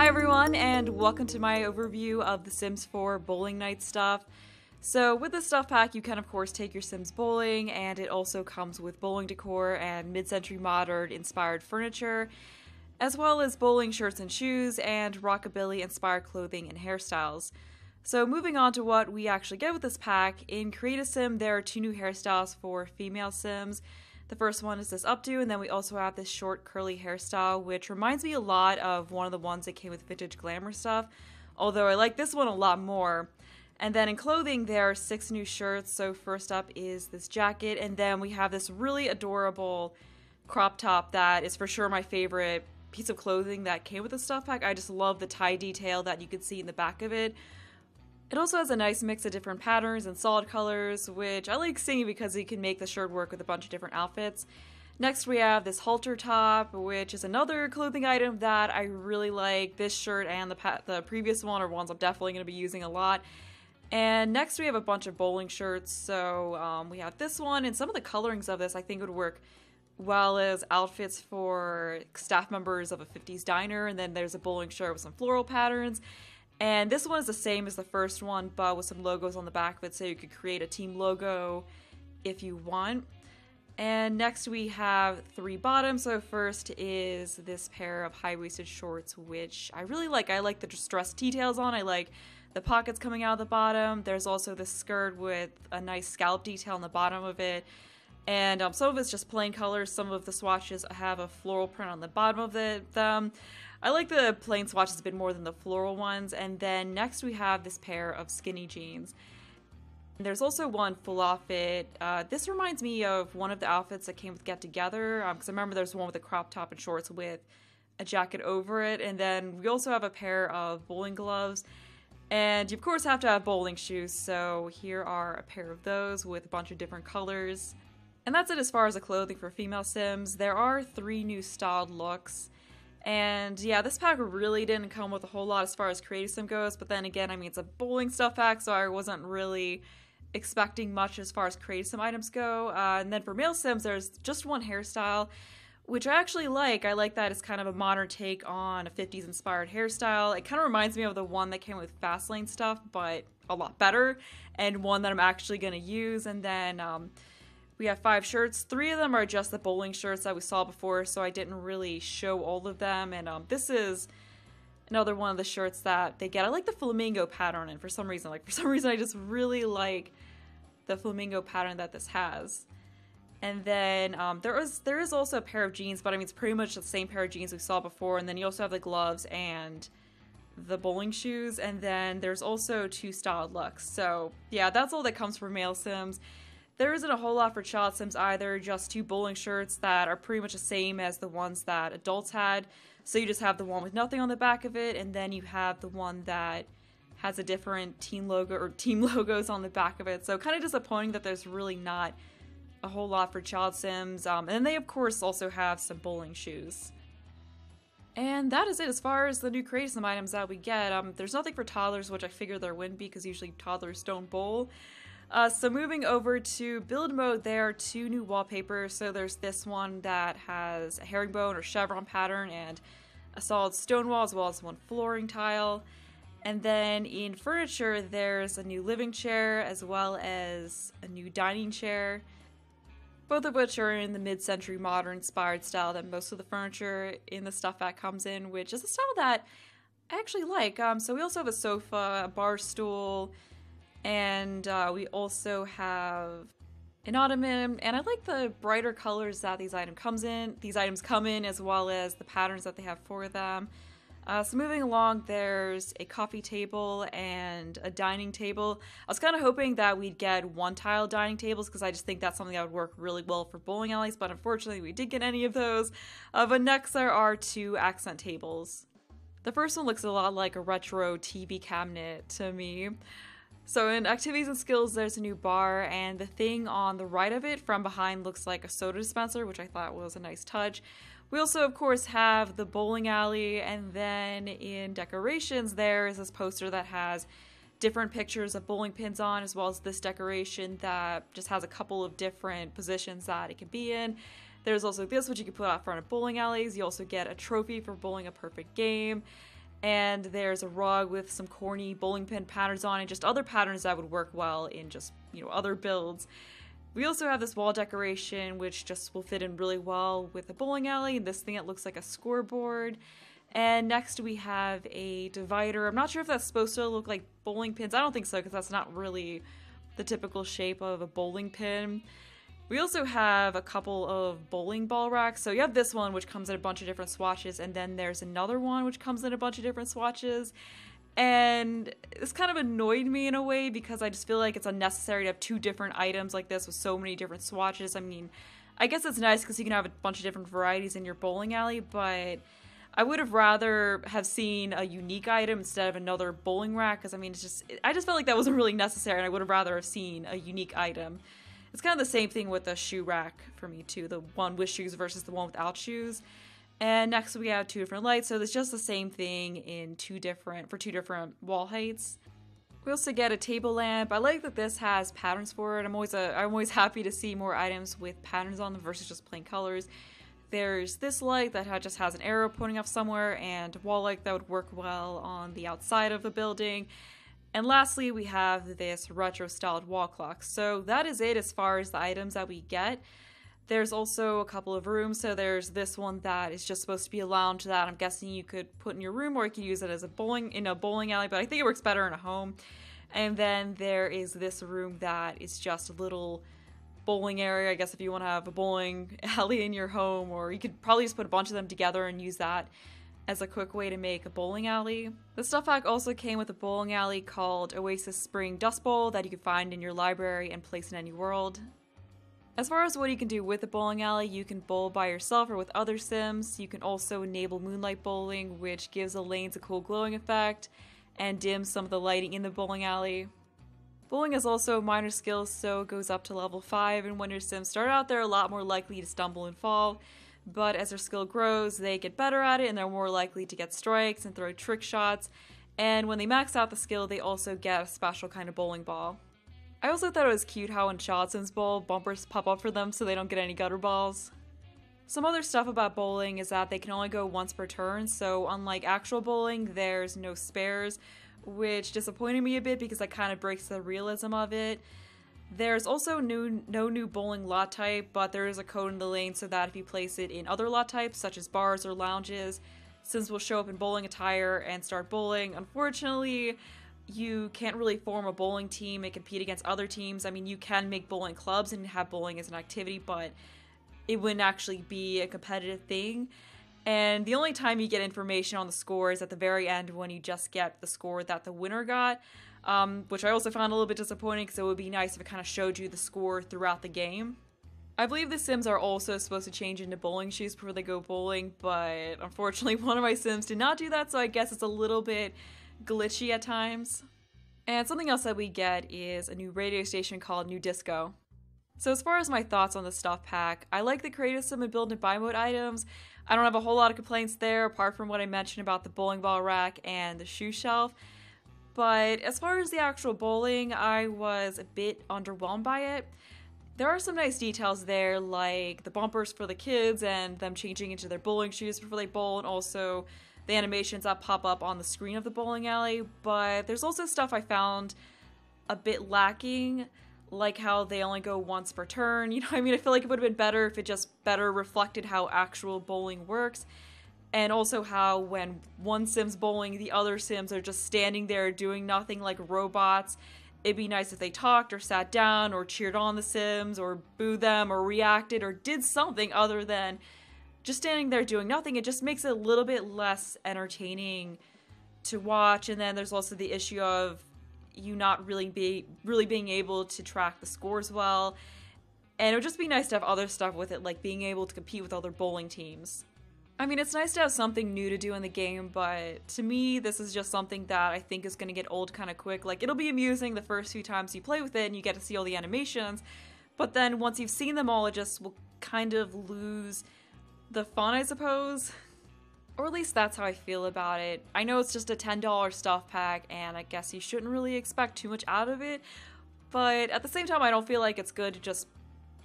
everyone, and welcome to my overview of the Sims 4 Bowling Night stuff. So with the stuff pack, you can of course take your Sims bowling, and it also comes with bowling decor and mid-century modern inspired furniture, as well as bowling shirts and shoes, and rockabilly inspired clothing and hairstyles. So moving on to what we actually get with this pack, in Create a Sim there are 2 new hairstyles for female Sims. The first one is this updo, and then we also have this short curly hairstyle, which reminds me a lot of one of the ones that came with vintage glamour stuff, although I like this one a lot more. And then in clothing there are 6 new shirts. So first up is this jacket, and then we have this really adorable crop top that is for sure my favorite piece of clothing that came with the stuff pack. I just love the tie detail that you could see in the back of it. It also has a nice mix of different patterns and solid colors, which I like seeing because you can make the shirt work with a bunch of different outfits. Next we have this halter top, which is another clothing item that I really like. This shirt and the previous one are ones I'm definitely going to be using a lot. And next we have a bunch of bowling shirts. So we have this one, and some of the colorings of this I think would work well as outfits for staff members of a 50s diner. And then there's a bowling shirt with some floral patterns. And this one is the same as the first one, but with some logos on the back of it, so you could create a team logo if you want. And next we have 3 bottoms. So first is this pair of high-waisted shorts, which I really like. I like the distressed details on. I like the pockets coming out of the bottom. There's also this skirt with a nice scallop detail on the bottom of it. And some of it's just plain colors. Some of the swatches have a floral print on the bottom of them. I like the plain swatches a bit more than the floral ones. And then next we have this pair of skinny jeans. And there's also one full outfit. This reminds me of one of the outfits that came with Get Together, because I remember there's one with a crop top and shorts with a jacket over it. And then we also have a pair of bowling gloves. And you of course have to have bowling shoes, so here are a pair of those with a bunch of different colors. And that's it as far as the clothing for female Sims. There are 3 new styled looks. And yeah, this pack really didn't come with a whole lot as far as Create a Sim goes, but then again, I mean, it's a bowling stuff pack, so I wasn't really expecting much as far as Create a Sim items go. And then for male Sims, there's just one hairstyle, which I actually like. I like that it's kind of a modern take on a 50s inspired hairstyle. It kind of reminds me of the one that came with Fastlane stuff, but a lot better, and one that I'm actually going to use. And then we have 5 shirts. 3 of them are just the bowling shirts that we saw before, so I didn't really show all of them. And this is another one of the shirts that they get. I like the flamingo pattern, and for some reason I just really like the flamingo pattern that this has. And then there is also a pair of jeans, but I mean it's pretty much the same pair of jeans we saw before. And then you also have the gloves and the bowling shoes, and then there's also 2 styled looks. So yeah, that's all that comes for male Sims. There isn't a whole lot for child Sims either, just 2 bowling shirts that are pretty much the same as the ones that adults had. So you just have the one with nothing on the back of it, and then you have the one that has a different team logo or team logos on the back of it. So kind of disappointing that there's really not a whole lot for child Sims. And then they of course also have some bowling shoes. And that is it as far as the new Create a Sim items that we get. There's nothing for toddlers, which I figured there wouldn't be because usually toddlers don't bowl. So moving over to build mode, there are 2 new wallpapers. So there's this one that has a herringbone or chevron pattern and a solid stone wall, as well as one flooring tile. And then in furniture, there's a new living chair as well as a new dining chair, both of which are in the mid-century modern inspired style that most of the furniture in the stuff pack comes in, which is a style that I actually like. So we also have a sofa, a bar stool, and we also have an ottoman, and I like the brighter colors that these items come in, as well as the patterns that they have for them. So moving along, there's a coffee table and a dining table. I was kind of hoping that we'd get 1-tile dining tables because I just think that's something that would work really well for bowling alleys, but unfortunately we didn't get any of those. But next there are 2 accent tables. The first one looks a lot like a retro TV cabinet to me. So in activities and skills, there's a new bar, and the thing on the right of it from behind looks like a soda dispenser, which I thought was a nice touch. We also, of course, have the bowling alley, and then in decorations, there is this poster that has different pictures of bowling pins on, as well as this decoration that just has a couple of different positions that it can be in. There's also this, which you can put out front of bowling alleys. You also get a trophy for bowling a perfect game. And there's a rug with some corny bowling pin patterns on it, just other patterns that would work well in just, other builds. We also have this wall decoration, which just will fit in really well with a bowling alley, and this thing that looks like a scoreboard. And next we have a divider. I'm not sure if that's supposed to look like bowling pins. I don't think so, because that's not really the typical shape of a bowling pin. We also have a couple of bowling ball racks. So you have this one, which comes in a bunch of different swatches, and then there's another one which comes in a bunch of different swatches. And this kind of annoyed me in a way because I just feel like it's unnecessary to have two different items like this with so many different swatches. I mean, I guess it's nice because you can have a bunch of different varieties in your bowling alley, but I would have rather have seen a unique item instead of another bowling rack, because I mean, I just felt like that wasn't really necessary, and I would have rather have seen a unique item. It's kind of the same thing with the shoe rack for me too, the one with shoes versus the one without shoes. And next we have two different lights, so it's just the same thing in two different wall heights. We also get a table lamp. I like that this has patterns for it. I'm always happy to see more items with patterns on them versus just plain colors. There's this light that just has an arrow pointing up somewhere, and a wall light that would work well on the outside of the building. And lastly, we have this retro-styled wall clock. So that is it as far as the items that we get. There's also a couple of rooms. So there's this one that is just supposed to be a lounge that I'm guessing you could put in your room, or you could use it as a bowling alley, but I think it works better in a home. And then there is this room that is just a little bowling area, I guess, if you want to have a bowling alley in your home, or you could probably just put a bunch of them together and use that as a quick way to make a bowling alley. The stuff pack also came with a bowling alley called Oasis Spring Dust Bowl that you can find in your library and place in any world. As far as what you can do with the bowling alley, you can bowl by yourself or with other Sims. You can also enable moonlight bowling, which gives the lanes a cool glowing effect and dims some of the lighting in the bowling alley. Bowling is also a minor skill, so it goes up to level 5, and when your Sims start out, they're a lot more likely to stumble and fall. But as their skill grows, they get better at it, and they're more likely to get strikes and throw trick shots. And when they max out the skill, they also get a special kind of bowling ball. I also thought it was cute how in Child Sims Bowl, bumpers pop up for them so they don't get any gutter balls. Some other stuff about bowling is that they can only go once per turn, so unlike actual bowling, there's no spares, which disappointed me a bit because that kind of breaks the realism of it. There's also no new bowling lot type, but there is a code in the lane so that if you place it in other lot types, such as bars or lounges, Sims will show up in bowling attire and start bowling. Unfortunately, you can't really form a bowling team and compete against other teams. I mean, you can make bowling clubs and have bowling as an activity, but it wouldn't actually be a competitive thing. And the only time you get information on the score is at the very end when you just get the score that the winner got. Which I also found a little bit disappointing because it would be nice if it kind of showed you the score throughout the game. I believe the Sims are also supposed to change into bowling shoes before they go bowling, but unfortunately one of my Sims did not do that, so I guess it's a little bit glitchy at times. And something else that we get is a new radio station called New Disco. So as far as my thoughts on the stuff pack, I like the creative Sim and build and buy mode items. I don't have a whole lot of complaints there, apart from what I mentioned about the bowling ball rack and the shoe shelf. But as far as the actual bowling, I was a bit underwhelmed by it. There are some nice details there, like the bumpers for the kids and them changing into their bowling shoes before they bowl, and also the animations that pop up on the screen of the bowling alley. But there's also stuff I found a bit lacking, like how they only go once per turn. I feel like it would have been better if it just better reflected how actual bowling works. And also how when one Sim's bowling, the other Sims are just standing there doing nothing like robots. It'd be nice if they talked or sat down or cheered on the Sims or booed them or reacted or did something other than just standing there doing nothing. It just makes it a little bit less entertaining to watch. And then there's also the issue of you not really being able to track the scores well. And it would just be nice to have other stuff with it, like being able to compete with other bowling teams. It's nice to have something new to do in the game, but to me, this is just something that I think is going to get old kind of quick. Like, it'll be amusing the first few times you play with it and you get to see all the animations, but then once you've seen them all, it just will kind of lose the fun, I suppose. Or at least that's how I feel about it. I know it's just a $10 stuff pack, and I guess you shouldn't really expect too much out of it, but at the same time, I don't feel like it's good to just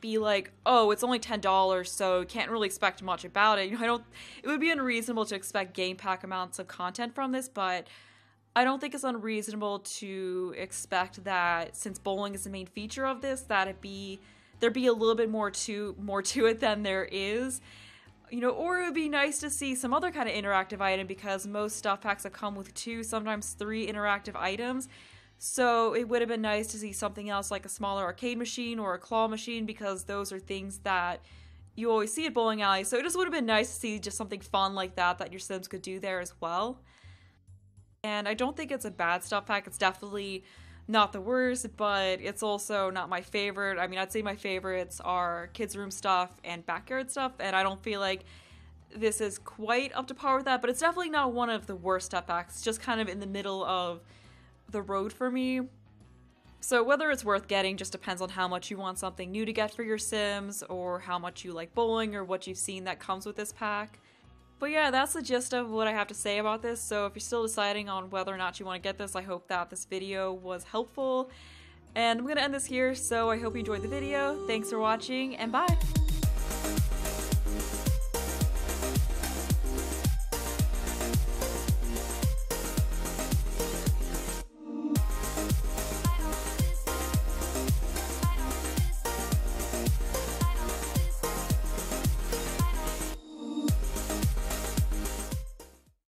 be like, oh, it's only $10, so you can't really expect much about it. It would be unreasonable to expect game pack amounts of content from this, but I don't think it's unreasonable to expect that since bowling is the main feature of this, that there'd be a little bit more to it than there is. Or it would be nice to see some other kind of interactive item, because most stuff packs have come with 2, sometimes 3 interactive items. So it would have been nice to see something else like a smaller arcade machine or a claw machine, because those are things that you always see at bowling alleys. So it just would have been nice to see just something fun like that your Sims could do there as well. And I don't think it's a bad stuff pack. It's definitely not the worst, but it's also not my favorite. I mean, I'd say my favorites are kids' room stuff and backyard stuff, and I don't feel like this is quite up to par with that, but it's definitely not one of the worst stuff packs. It's just kind of in the middle of the road for me. So whether it's worth getting just depends on how much you want something new to get for your Sims, or how much you like bowling, or what you've seen that comes with this pack. But yeah, that's the gist of what I have to say about this. So if you're still deciding on whether or not you want to get this, I hope that this video was helpful. And I'm going to end this here, so I hope you enjoyed the video. Thanks for watching, and bye!